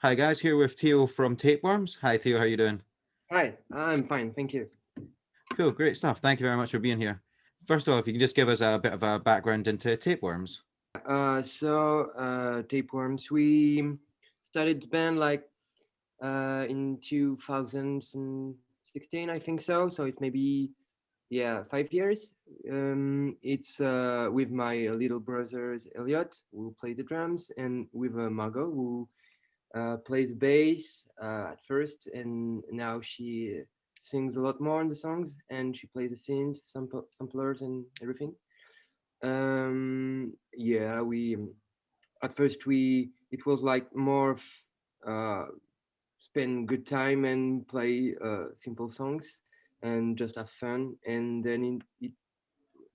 Hi guys, here with Theo from Tapeworms. Hi Theo, how you doing? Hi, I'm fine, thank you. Cool, great stuff. Thank you very much for being here. First of all, if you can just give us a bit of a background into Tapeworms. Tapeworms, we started the band like in 2016, I think so. So it's maybe 5 years. It's with my little brothers Elliot, who plays the drums, and with Margot, who plays bass at first, and now she sings a lot more in the songs, and she plays the synths, samplers, and everything. We at first we it was like more of, uh, spend good time and play simple songs and just have fun, and then it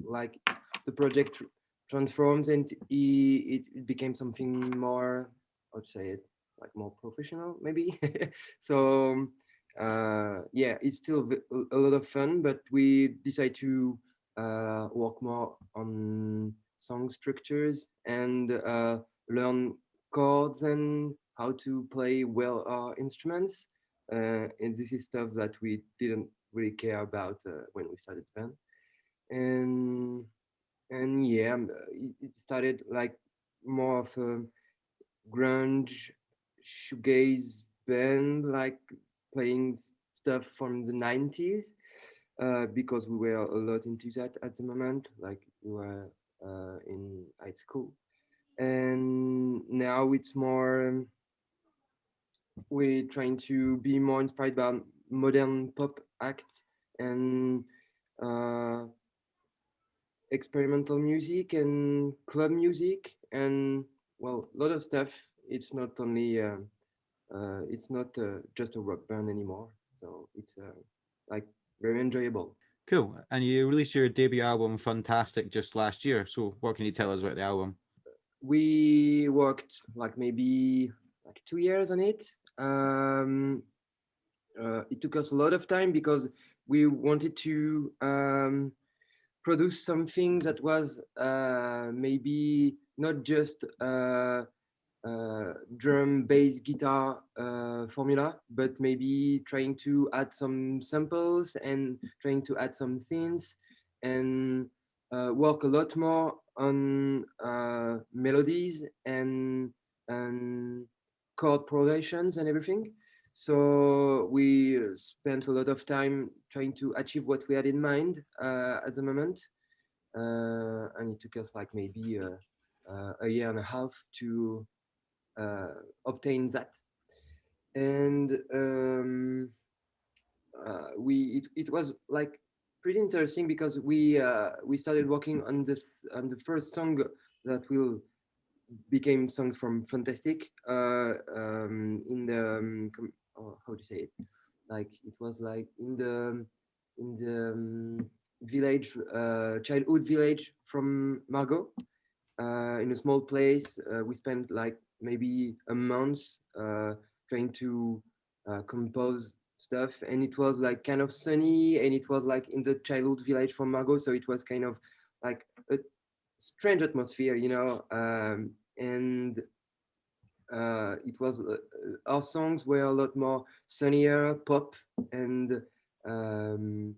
like the project transforms and it became something more, I would say it like more professional maybe. So it's still a lot of fun, but we decide to work more on song structures and learn chords and how to play well our instruments, and this is stuff that we didn't really care about when we started the band. And it started like more of a grunge shoegaze band, like playing stuff from the 90s, because we were a lot into that at the moment, like we were in high school. And now it's more, we're trying to be more inspired by modern pop acts and uh, experimental music and club music, and well, a lot of stuff. It's not only it's not just a rock band anymore, so it's like very enjoyable. Cool. And you released your debut album, Fantastic, just last year. So what can you tell us about the album? We worked like maybe like 2 years on it. It took us a lot of time because we wanted to produce something that was maybe not just drum, bass, guitar formula, but maybe trying to add some samples and trying to add some things and work a lot more on melodies and chord progressions and everything. So we spent a lot of time trying to achieve what we had in mind at the moment, and it took us like maybe a year and a half to uh, obtain that. And it was like pretty interesting because we started working on the first song that will became songs from Fantastic, in the how to say it, like it was like in the village, childhood village from Margot, in a small place. We spent like maybe a month trying to compose stuff, and it was like kind of sunny, and it was like in the childhood village from Margot, so it was kind of like a strange atmosphere, and it was our songs were a lot more sunnier, pop, and um,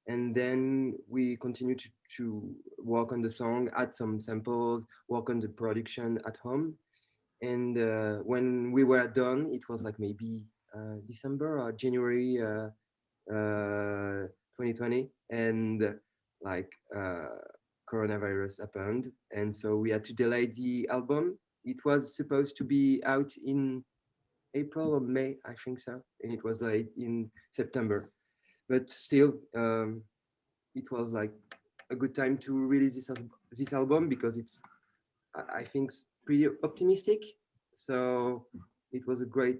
and then we continued to work on the song, add some samples, work on the production at home. And when we were done, it was like maybe December or January 2020, and like coronavirus happened, and so we had to delay the album. It was supposed to be out in April or May, I think so, and it was like in September. But still, it was like a good time to release this album because it's, I think, pretty optimistic. So it was a great.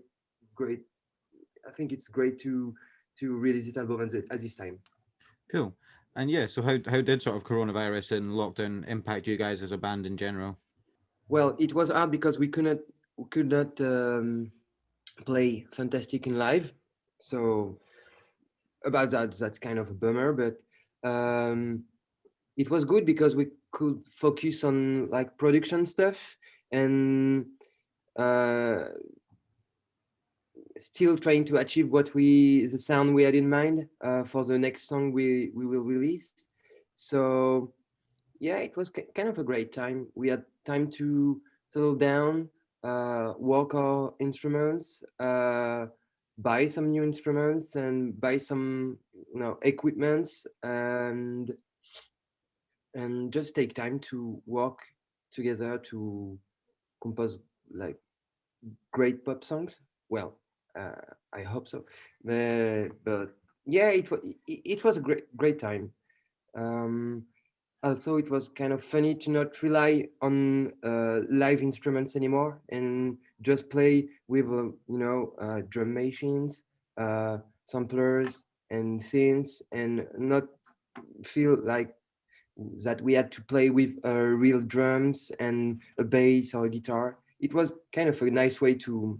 I think it's great to release this album at this time. Cool. And yeah, so how did sort of coronavirus and lockdown impact you guys as a band in general? Well, it was hard because we could not play Fantastic in live. So about that, that's kind of a bummer. But um, it was good because we could focus on like production stuff, and uh, still trying to achieve the sound we had in mind for the next song we will release. So yeah, it was kind of a great time. We had time to settle down, work our instruments, buy some new instruments, and buy some equipments, and just take time to work together to compose like great pop songs. Well, I hope so. But yeah, it was a great time. Um, Also, it was kind of funny to not rely on live instruments anymore and just play with drum machines, samplers, and synths, and not feel like that we had to play with real drums and a bass or a guitar. It was kind of a nice way to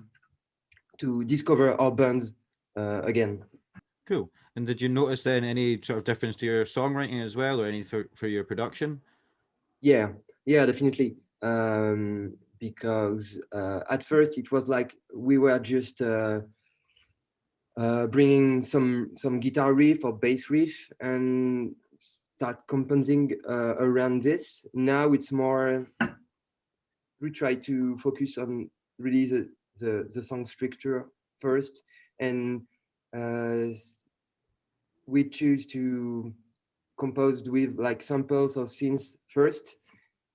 discover our bands again. Cool. And did you notice then any sort of difference to your songwriting as well, or any for your production? Yeah, yeah, definitely. Because at first it was like we were just bringing some guitar riff or bass riff and start composing around this. Now it's more we try to focus on really the song structure first, and uh, we choose to compose with like samples or synths first.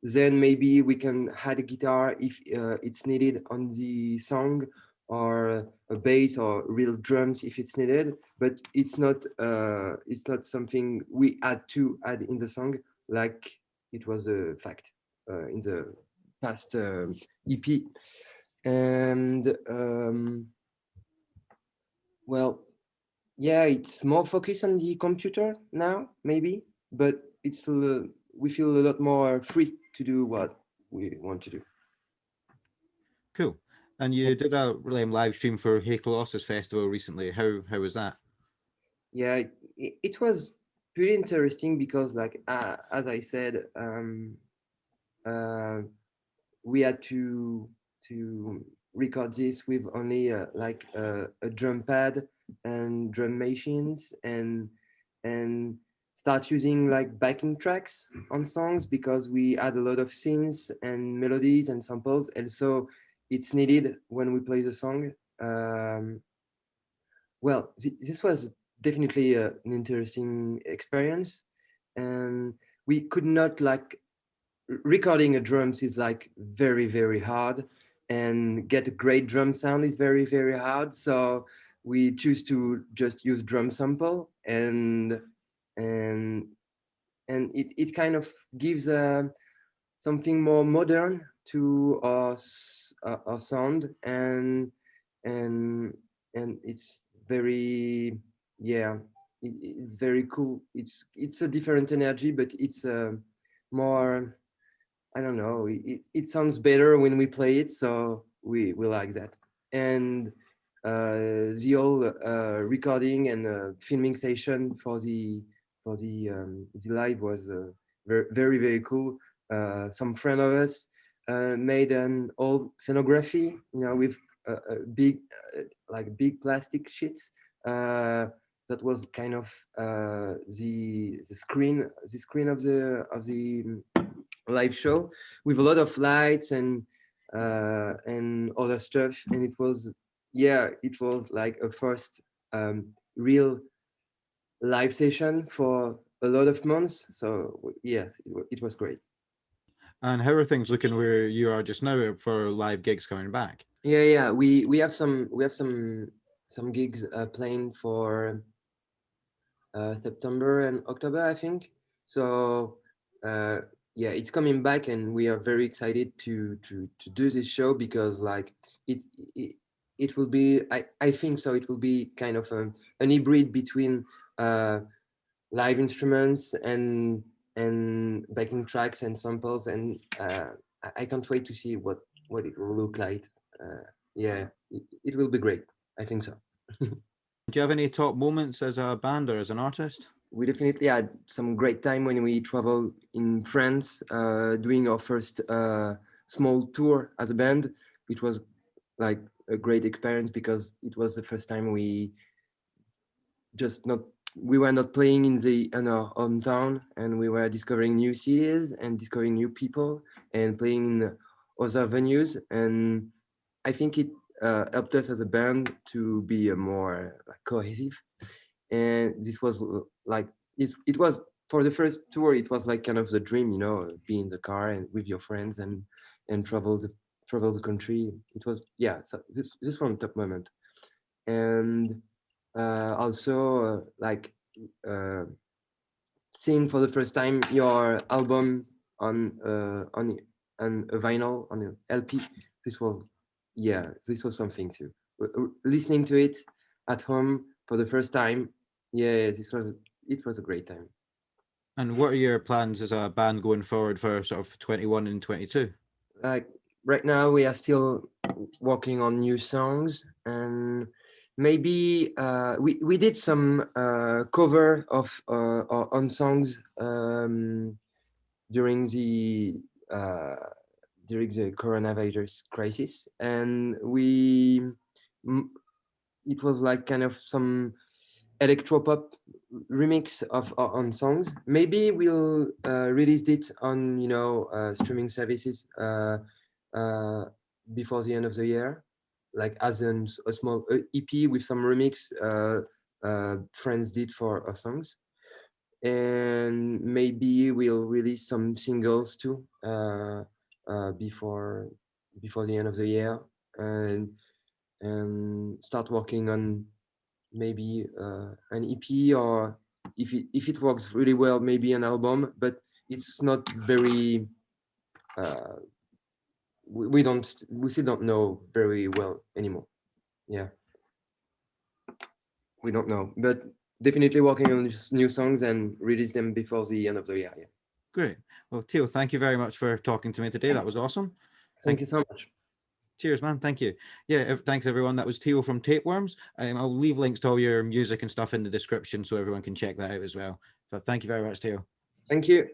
Then maybe we can add a guitar if it's needed on the song, or a bass or real drums if it's needed. But it's not something we had to add in the song like it was a fact in the past EP. And well, yeah, it's more focused on the computer now, maybe, but it's we feel a lot more free to do what we want to do. Cool. And you did a live stream for Hey Colossus Festival recently. How was that? Yeah, it was pretty interesting because, like, as I said, uh, we had to record this with only like a drum pad and drum machines, and start using like backing tracks on songs because we add a lot of synths and melodies and samples, and so it's needed when we play the song. um, well, this was definitely an interesting experience, and we could not like recording a drums is like very hard, and get a great drum sound is very hard. So we choose to just use drum sample, and it kind of gives something more modern to our sound, and and it's very, yeah, it's very cool. It's a different energy, but it's more, I don't know. It sounds better when we play it, so we like that. And the whole recording and filming session for the live was very cool. Some friend of us made an old scenography, with big big plastic sheets. That was kind of the screen of the live show, with a lot of lights and other stuff. And it was, yeah, it was like a first real live session for a lot of months. So yeah, it was great. And how are things looking where you are just now for live gigs coming back? Yeah, we have some gigs playing for September and October, I think. So uh, yeah, it's coming back, and we are very excited to do this show because like it it, it will be, I think so it will be kind of an hybrid between uh, live instruments and backing tracks and samples, and I can't wait to see what it will look like. Yeah, it will be great. I think so. Do you have any top moments as a band or as an artist? We definitely had some great time when we traveled in France, doing our first small tour as a band. It was like a great experience because it was the first time just not we were not playing in our hometown, and we were discovering new cities and discovering new people and playing in other venues. And I think it helped us as a band to be more cohesive. And this was like it was for the first tour. It was like kind of the dream, be in the car and with your friends and travel the country. It was, yeah. So this one top moment. And also uh, seeing for the first time your album on a vinyl, on an LP. This was, yeah, this was something too. Listening to it at home for the first time, yeah, it was a great time. And what are your plans as a band going forward for sort of 21 and 22? Like right now, we are still working on new songs, and maybe we did some cover of our own songs during the uh, during the coronavirus crisis, and m- it was like kind of some electropop remix of our own songs. Maybe we'll release it on streaming services uh, before the end of the year, like as a small EP with some remix friends did for our songs. And maybe we'll release some singles too before the end of the year, and start working on maybe an EP, or if it works really well, maybe an album. But it's not very. Uh, we still don't know very well anymore. Yeah, we don't know, but definitely working on new songs and release them before the end of the year. Yeah. Great. Well, Teal, thank you very much for talking to me today. That was awesome. Thank you so much. Cheers, man. Thank you. Yeah, thanks everyone. That was Teal from Tapeworms. I'll leave links to all your music and stuff in the description so everyone can check that out as well. So thank you very much, Teal. Thank you.